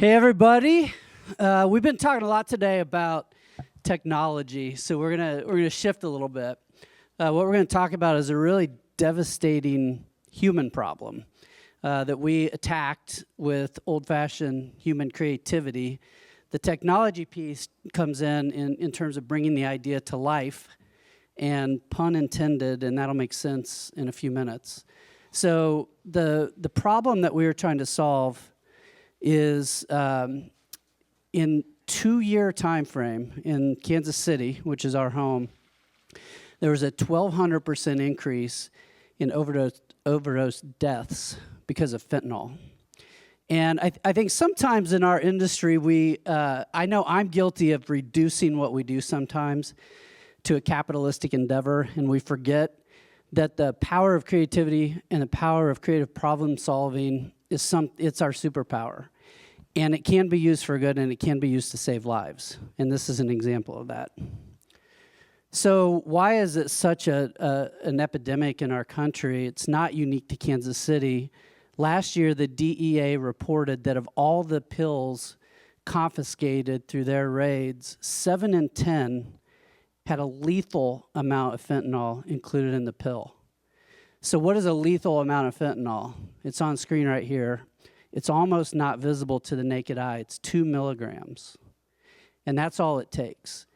Hey everybody, we've been talking a lot today about technology, so we're gonna shift a little bit. What we're gonna talk about is a really devastating human problem that we attacked with old-fashioned human creativity. The technology piece comes in terms of bringing the idea to life, and pun intended, and that'll make sense in a few minutes. So the problem that we were trying to solve is in 2-year time frame in Kansas City, which is our home, there was a 1,200% increase in overdose deaths because of fentanyl. And I think sometimes in our industry, I know I'm guilty of reducing what we do sometimes to a capitalistic endeavor, and we forget that the power of creativity and the power of creative problem solving it's our superpower. And it can be used for good, and it can be used to save lives. And this is an example of that. So why is it such an epidemic in our country? It's not unique to Kansas City. Last year, the DEA reported that of all the pills confiscated through their raids, 7 in 10 had a lethal amount of fentanyl included in the pill. So what is a lethal amount of fentanyl? It's on screen right here. It's almost not visible to the naked eye. It's 2 milligrams. And that's all it takes.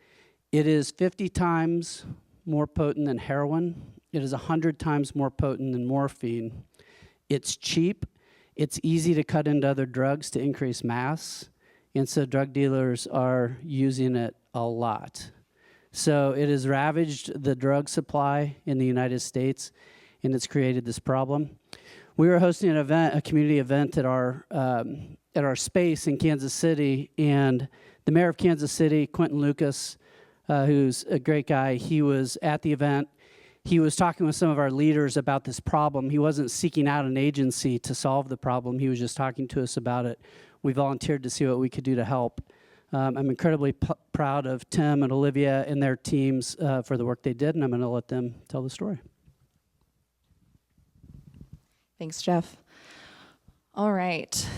It is 50 times more potent than heroin. It is 100 times more potent than morphine. It's cheap. It's easy to cut into other drugs to increase mass. And so drug dealers are using it a lot. So it has ravaged the drug supply in the United States, and it's created this problem. We were hosting an event, a community event at our space in Kansas City, and the mayor of Kansas City, Quentin Lucas, who's a great guy, he was at the event. He was talking with some of our leaders about this problem. He wasn't seeking out an agency to solve the problem. He was just talking to us about it. We volunteered to see what we could do to help. I'm incredibly proud of Tim and Olivia and their teams for the work they did, and I'm going to let them tell the story. Thanks, Jeff. All right.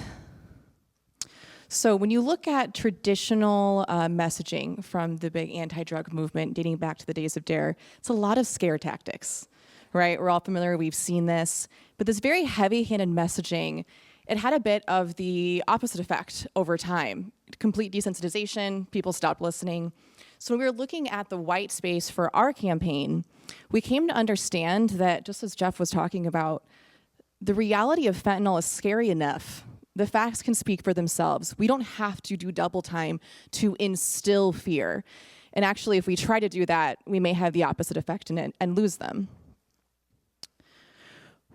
So when you look at traditional messaging from the big anti-drug movement dating back to the days of DARE, it's a lot of scare tactics, right? We're all familiar, we've seen this. But this very heavy-handed messaging, it had a bit of the opposite effect over time. Complete desensitization, people stopped listening. So when we were looking at the white space for our campaign, we came to understand that, just as Jeff was talking about, the reality of fentanyl is scary enough. The facts can speak for themselves. We don't have to do double time to instill fear. And actually, if we try to do that, we may have the opposite effect in it and lose them.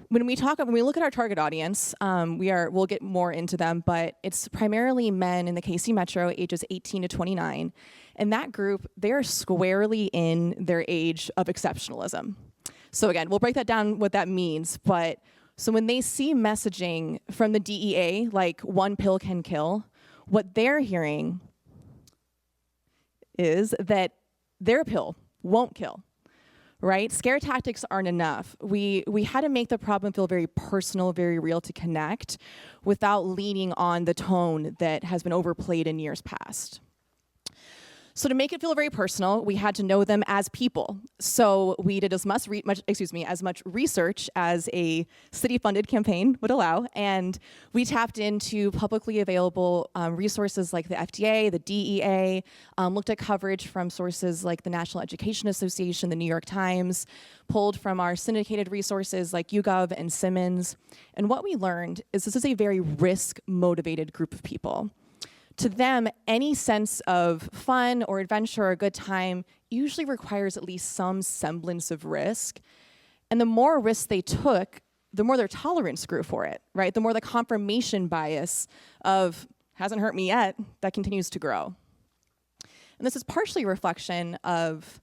When we look at our target audience, we'll get more into them, but it's primarily men in the KC Metro, ages 18 to 29. And that group, they're squarely in their age of exceptionalism. So again, we'll break that down, what that means, but so when they see messaging from the DEA, like one pill can kill, what they're hearing is that their pill won't kill, right? Scare tactics aren't enough. We had to make the problem feel very personal, very real to connect without leaning on the tone that has been overplayed in years past. So to make it feel very personal, we had to know them as people. So we did as much research as a city-funded campaign would allow, and we tapped into publicly available resources like the FDA, the DEA, looked at coverage from sources like the National Education Association, the New York Times, pulled from our syndicated resources like YouGov and Simmons. And what we learned is this is a very risk-motivated group of people. To them, any sense of fun or adventure or a good time usually requires at least some semblance of risk. And the more risk they took, the more their tolerance grew for it, right? The more the confirmation bias of hasn't hurt me yet, that continues to grow. And this is partially a reflection of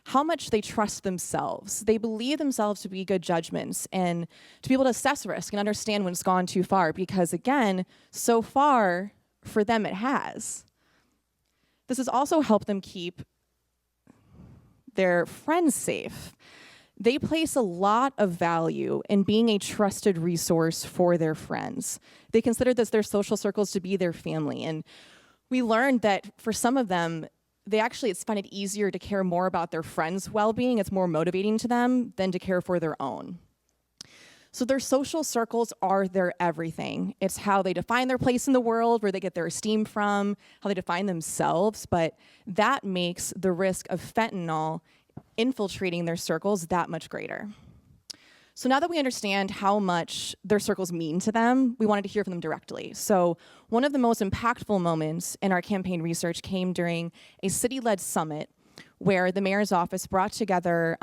how much they trust themselves. They believe themselves to be good judgments and to be able to assess risk and understand when it's gone too far, because again, so far, for them, it has. This has also helped them keep their friends safe. they place a lot of value in being a trusted resource for their friends. They consider this their social circles to be their family. And we learned that for some of them, they actually find it easier to care more about their friends' well-being. It's more motivating to them than to care for their own. So their social circles are their everything. It's how they define their place in the world, where they get their esteem from, how they define themselves, but that makes the risk of fentanyl infiltrating their circles that much greater. So now that we understand how much their circles mean to them, we wanted to hear from them directly. So one of the most impactful moments in our campaign research came during a city-led summit where the mayor's office brought together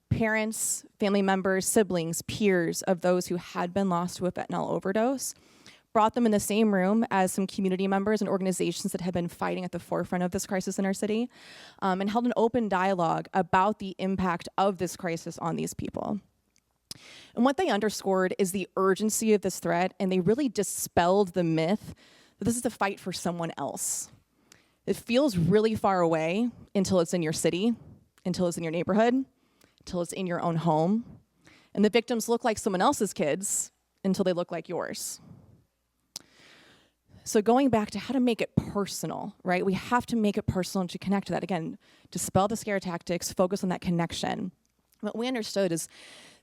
parents, family members, siblings, peers of those who had been lost to a fentanyl overdose, brought them in the same room as some community members and organizations that had been fighting at the forefront of this crisis in our city, and held an open dialogue about the impact of this crisis on these people. And what they underscored is the urgency of this threat, and they really dispelled the myth that this is a fight for someone else. It feels really far away until it's in your city, until it's in your neighborhood, until it's in your own home. And the victims look like someone else's kids until they look like yours. So going back to how to make it personal, right? We have to make it personal to connect to that. Again, dispel the scare tactics, focus on that connection. What we understood is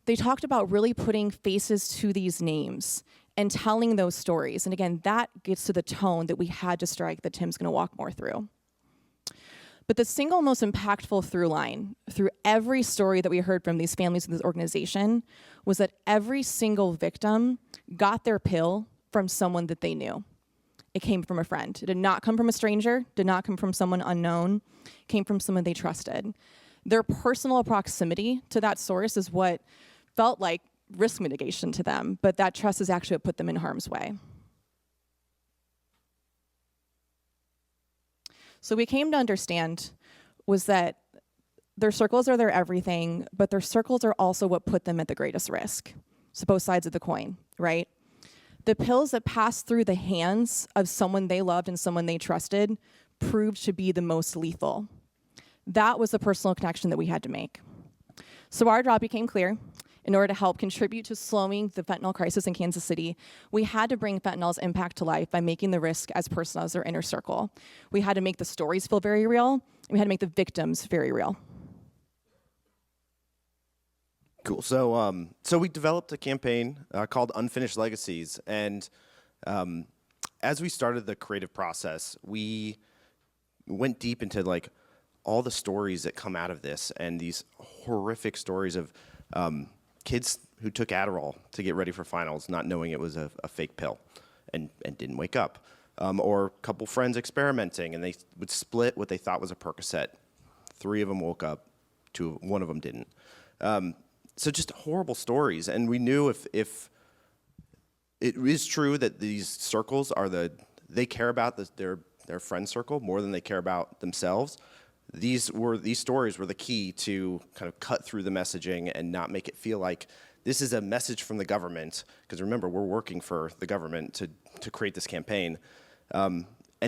they talked about really putting faces to these names and telling those stories. And again, that gets to the tone that we had to strike that Tim's gonna walk more through. But the single most impactful through line through every story that we heard from these families in this organization was that every single victim got their pill from someone that they knew. It came from a friend. It did not come from a stranger, did not come from someone unknown, it came from someone they trusted. Their personal proximity to that source is what felt like risk mitigation to them, but that trust is actually what put them in harm's way. So we came to understand was that their circles are their everything, but their circles are also what put them at the greatest risk. So both sides of the coin, right? The pills that passed through the hands of someone they loved and someone they trusted proved to be the most lethal. That was the personal connection that we had to make. So our job became clear. In order to help contribute to slowing the fentanyl crisis in Kansas City, we had to bring fentanyl's impact to life by making the risk as personal as their inner circle. We had to make the stories feel very real, and we had to make the victims very real. Cool. So we developed a campaign called Unfinished Legacies, and as we started the creative process, we went deep into like all the stories that come out of this, and these horrific stories of kids who took Adderall to get ready for finals, not knowing it was a fake pill, and didn't wake up. Or a couple friends experimenting, and they would split what they thought was a Percocet. 3 of them woke up, one of them didn't. So just horrible stories, and we knew if it is true that these circles are they care about their friend circle more than they care about themselves. These stories were the key to kind of cut through the messaging and not make it feel like this is a message from the government, because remember, we're working for the government to create this campaign, and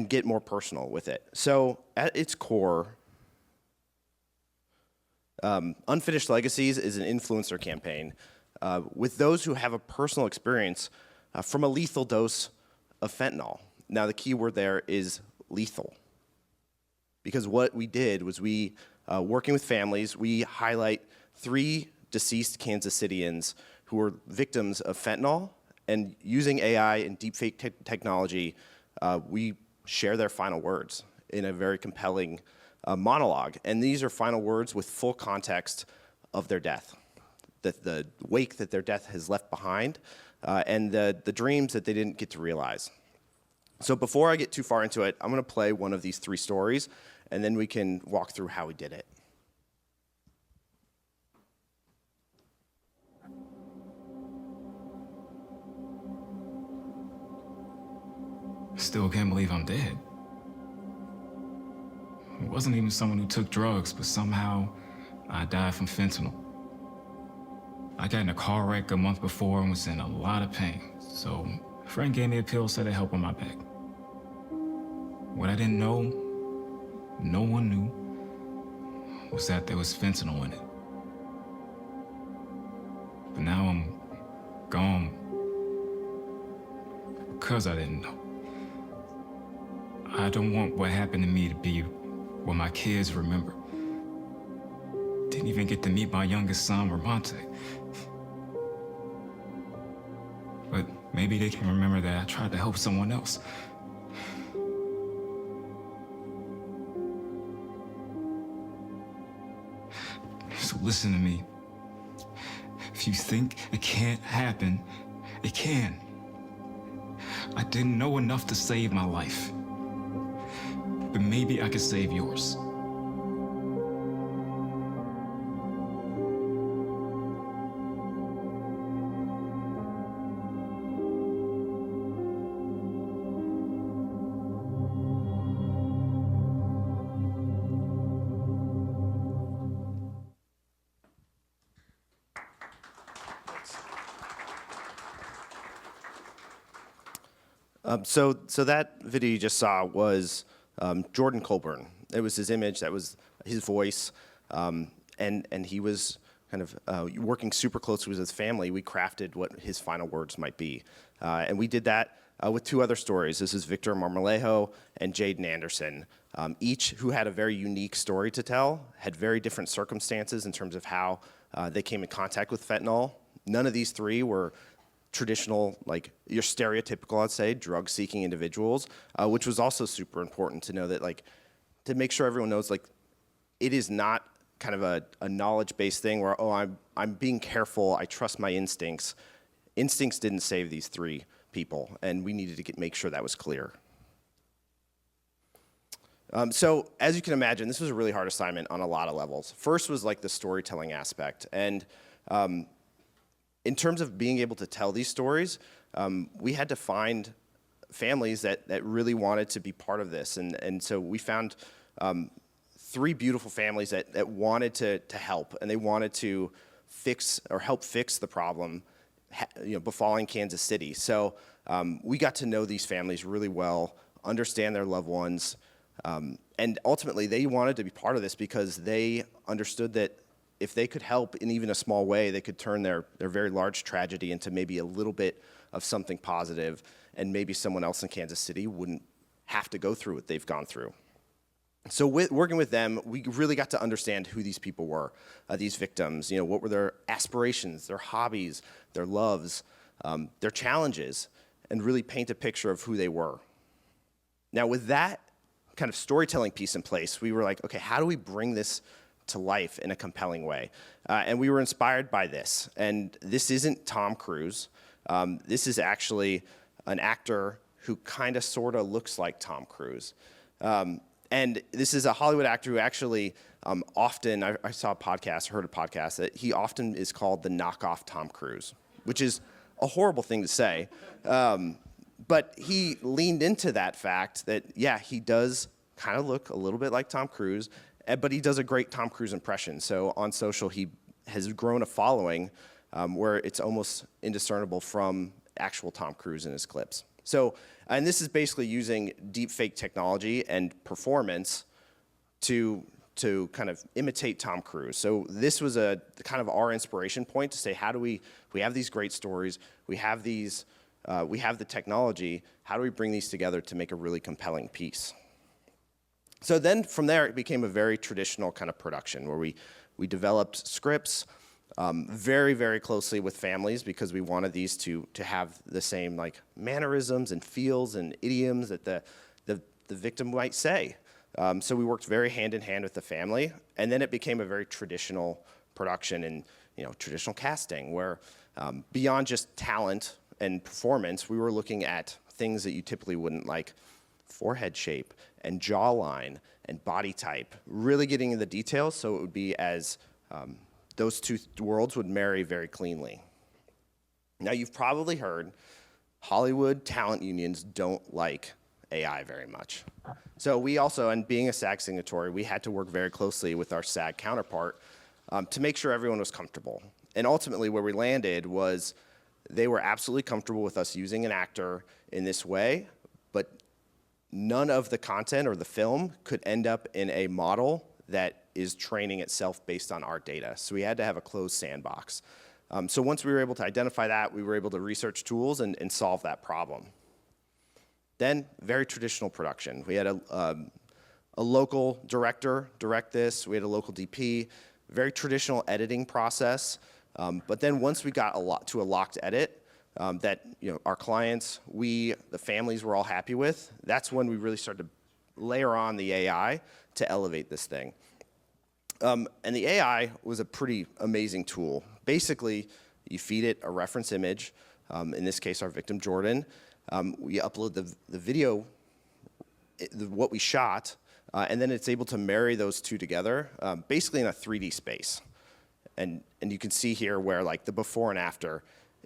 get more personal with it. So at its core, Unfinished Legacies is an influencer campaign with those who have a personal experience from a lethal dose of fentanyl. Now, the key word there is lethal. Because what we did was working with families, we highlight 3 deceased Kansas Cityans who were victims of fentanyl, and using AI and deepfake technology, we share their final words in a very compelling monologue. And these are final words with full context of their death, the wake that their death has left behind, and the dreams that they didn't get to realize. So before I get too far into it, I'm going to play one of these 3 stories, and then we can walk through how we did it. Still can't believe I'm dead. It wasn't even someone who took drugs, but somehow I died from fentanyl. I got in a car wreck a month before and was in a lot of pain. So a friend gave me a pill, said it helped on my back. What I didn't know, no one knew, was that there was fentanyl in it. because I didn't know. I don't want what happened to me to be what my kids remember. Didn't even get to meet my youngest son, Ramonte. But maybe they can remember that I tried to help someone else. So listen to me. If you think it can't happen, it can. I didn't know enough to save my life, but maybe I could save yours. So that video you just saw was Jordan Colburn. It was his image, that was his voice, and he was kind of working super closely with his family. We crafted what his final words might be. And we did that with two other stories. This is Victor Marmolejo and Jaden Anderson, each who had a very unique story to tell, had very different circumstances in terms of how they came in contact with fentanyl. None of these three were traditional, like your stereotypical, I'd say, drug-seeking individuals, which was also super important to know that, like, to make sure everyone knows, like, it is not kind of a knowledge-based thing where, oh, I'm being careful, I trust my instincts. Instincts didn't save these three people, and we needed to make sure that was clear. So as you can imagine, this was a really hard assignment on a lot of levels. First was like the storytelling aspect, and in terms of being able to tell these stories, we had to find families that really wanted to be part of this. And so we found three beautiful families that wanted to help, and they wanted to fix or help fix the problem befalling Kansas City. So we got to know these families really well, understand their loved ones, and ultimately they wanted to be part of this because they understood that if they could help in even a small way, they could turn their very large tragedy into maybe a little bit of something positive, and maybe someone else in Kansas City wouldn't have to go through what they've gone through. So working with them, we really got to understand who these people were, these victims. What were their aspirations, their hobbies, their loves, their challenges, and really paint a picture of who they were. Now, with that kind of storytelling piece in place, we were like, okay, how do we bring this to life in a compelling way? And we were inspired by this. And this isn't Tom Cruise. This is actually an actor who kind of sort of looks like Tom Cruise. And this is a Hollywood actor who actually often, I saw a podcast, heard a podcast, that he often is called the knockoff Tom Cruise, which is a horrible thing to say. But he leaned into that fact that, yeah, he does kind of look a little bit like Tom Cruise, but he does a great Tom Cruise impression. So on social, he has grown a following where it's almost indiscernible from actual Tom Cruise in his clips. So, and this is basically using deep fake technology and performance to kind of imitate Tom Cruise. So this was a kind of our inspiration point to say, how do we have these great stories, we have these, we have the technology, how do we bring these together to make a really compelling piece? So then from there, it became a very traditional kind of production where we developed scripts very, very closely with families because we wanted these to have the same like mannerisms and feels and idioms that the victim might say. So we worked very hand in hand with the family, and then it became a very traditional production and traditional casting where beyond just talent and performance, we were looking at things that you typically wouldn't, like forehead shape and jawline and body type, really getting into the details so it would be as those two worlds would marry very cleanly. Now, you've probably heard Hollywood talent unions don't like AI very much. So we also, and being a SAG signatory, we had to work very closely with our SAG counterpart to make sure everyone was comfortable. And ultimately where we landed was they were absolutely comfortable with us using an actor in this way, but none of the content or the film could end up in a model that is training itself based on our data. So we had to have a closed sandbox. So once we were able to identify that, we were able to research tools and solve that problem. Then, very traditional production. We had a local director direct this. We had a local DP. Very traditional editing process. But then once we got to a locked edit that our clients, the families were all happy with, that's when we really started to layer on the AI to elevate this thing. And the AI was a pretty amazing tool. Basically, you feed it a reference image, in this case our victim Jordan. We upload the video, what we shot, and then it's able to marry those two together, basically in a 3D space. And you can see here where like the before and after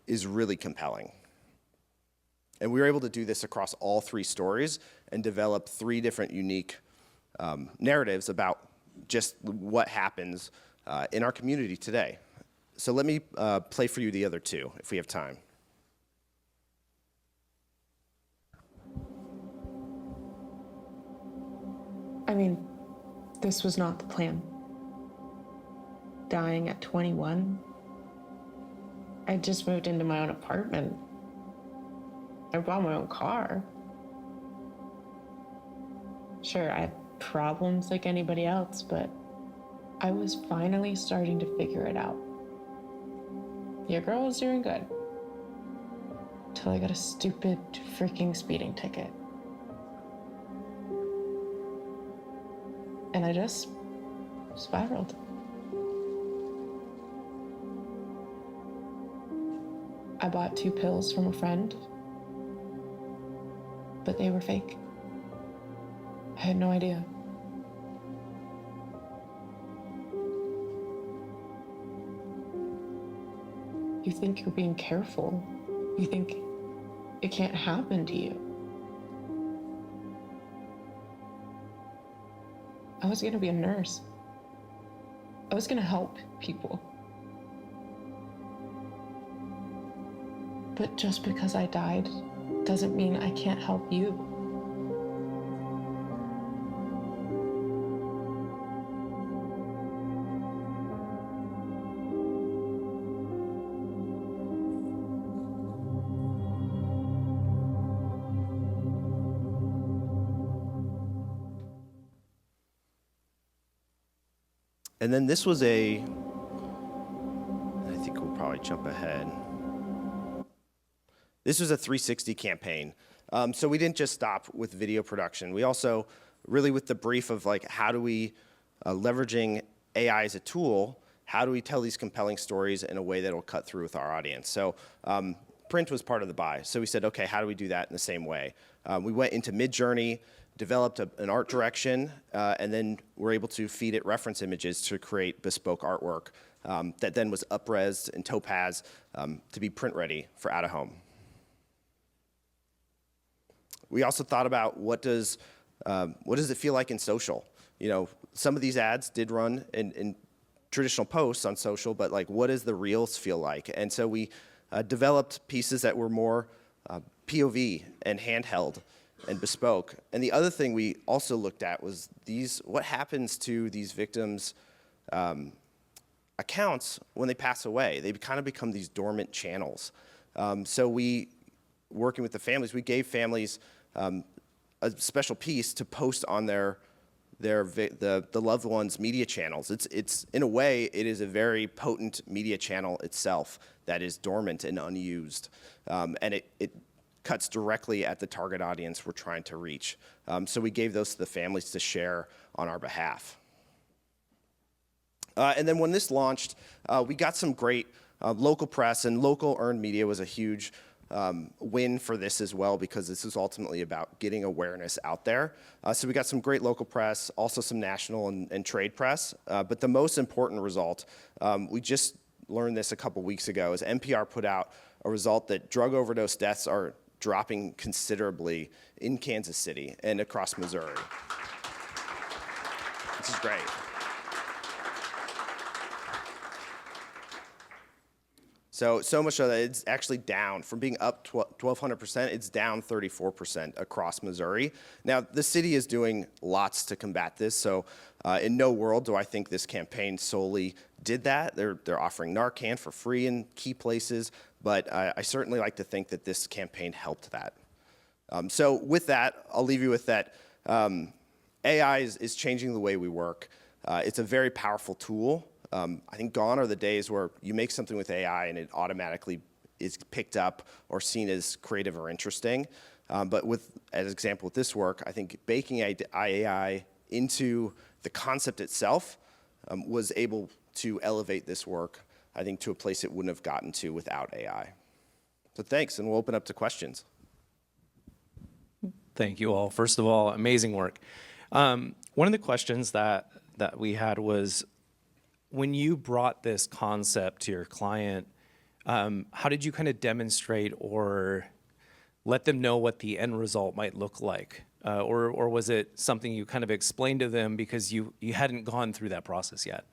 is really compelling. And we were able to do this across all 3 stories and develop 3 different unique narratives about just what happens in our community today. So let me play for you the other 2, if we have time. I mean, this was not the plan. Dying at 21. I just moved into my own apartment. I bought my own car. Sure, I had problems like anybody else, but I was finally starting to figure it out. Your girl was doing good. Till I got a stupid freaking speeding ticket. And I just spiraled. I bought 2 pills from a friend, but they were fake. I had no idea. You think you're being careful. You think it can't happen to you. I was gonna be a nurse. I was gonna help people. But just because I died doesn't mean I can't help you. And then this was I think we'll probably jump ahead. This was a 360 campaign. So we didn't just stop with video production. We also, really with the brief of like, how do we, leveraging AI as a tool, how do we tell these compelling stories in a way that will cut through with our audience? So print was part of the buy. So we said, okay, how do we do that in the same way? We went into Midjourney, developed an art direction, and then we're able to feed it reference images to create bespoke artwork that then was up-resed in Topaz to be print ready for out of home. We also thought about what does it feel like in social? Some of these ads did run in traditional posts on social, but like, what does the reels feel like? And so we developed pieces that were more POV and handheld and bespoke. And the other thing we also looked at was what happens to these victims' accounts when they pass away. They kind of become these dormant channels. So working with the families, we gave families a special piece to post on the loved ones' media channels. It's in a way, it is a very potent media channel itself that is dormant and unused. And it cuts directly at the target audience we're trying to reach. So we gave those to the families to share on our behalf. And then when this launched, we got some great local press, and local earned media was a huge win for this as well, because this is ultimately about getting awareness out there. So we got some great local press, also some national and trade press. But the most important result, we just learned this a couple weeks ago, is NPR put out a result that drug overdose deaths are dropping considerably in Kansas City and across Missouri. This is great. So much so that it's actually down. From being up 1,200%, it's down 34% across Missouri. Now, the city is doing lots to combat this, so in no world do I think this campaign solely did that. They're offering Narcan for free in key places, but I certainly like to think that this campaign helped that. So with that, I'll leave you with that. AI is changing the way we work. It's a very powerful tool. I think gone are the days where you make something with AI and it automatically is picked up or seen as creative or interesting. But as an example with this work, I think baking AI into the concept itself was able to elevate this work, I think, to a place it wouldn't have gotten to without AI. So thanks, and we'll open up to questions. Thank you all. First of all, amazing work. One of the questions that we had was, when you brought this concept to your client, how did you kind of demonstrate or let them know what the end result might look like? Or was it something you kind of explained to them because you hadn't gone through that process yet?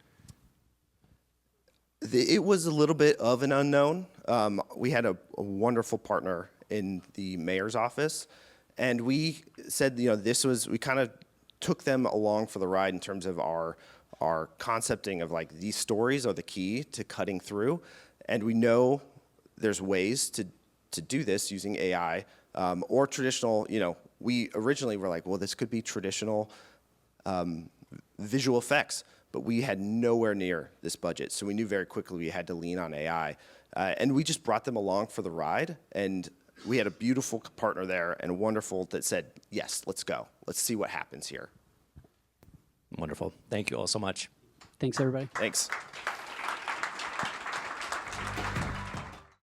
It was a little bit of an unknown. We had a wonderful partner in the mayor's office, and we said, we kind of took them along for the ride in terms of our concepting of like these stories are the key to cutting through, and we know there's ways to do this using AI or traditional. We originally were like, well, this could be traditional visual effects, but we had nowhere near this budget, so we knew very quickly we had to lean on AI, and we just brought them along for the ride, and we had a beautiful partner there and wonderful that said, yes, let's go. Let's see what happens here. Wonderful. Thank you all so much. Thanks, everybody. Thanks.